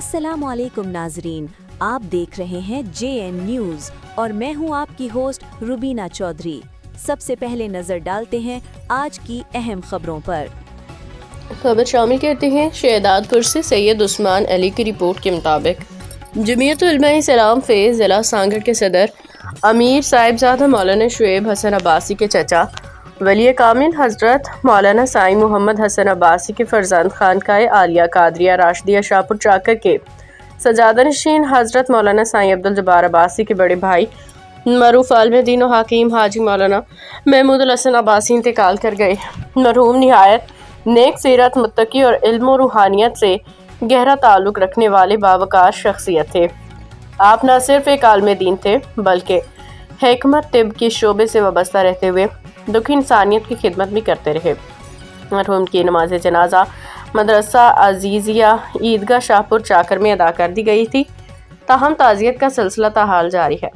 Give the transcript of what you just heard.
अस्सलाम वालेकुम नाजरीन, आप देख रहे हैं JN न्यूज़ और मैं हूं आपकी होस्ट रुबीना चौधरी। सबसे पहले नजर डालते हैं आज की अहम खबरों पर। खबर शामिल करते हैं। शहदादपुर से सैयद उस्मान अली की रिपोर्ट के मुताबिक जमीयत उलमा इस्लाम फेज़ ज़िला सांगड़ के सदर अमीर साहिबजादा मौलाना शुएब हसन अब्बासी के चचा वली कामिल हज़रत मौलाना साईं मोहम्मद हसन अब्बासी के फरजंद खानकाए आलिया कादरिया राशिदिया शाहपुर चाकर के सजादा नशीन हज़रत मौलाना साईं अब्दुल जब्बार अब्बासी के बड़े भाई मरूफ आलमदीन और हकीम हाजी मौलाना महमूद हसन अब्बासी इंतकाल कर गए। मरहूम निहायत नेक सीरत, मुत्तकी और इल्म और रूहानियत से गहरा ताल्लुक़ रखने वाले बावकार शख्सियत थे। आप न सिर्फ एक आलम दीन थे बल्कि हिकमत तिब के शोबे से वाबस्ता रहते हुए दुखी इंसानियत की खिदमत भी करते रहे। मरहूम की नमाज जनाजा मदरसा अजीज़िया ईदगाह शाहपुर चाकर में अदा कर दी गई थी। ताहम ताज़ियत का सिलसिला ताहाल जारी है।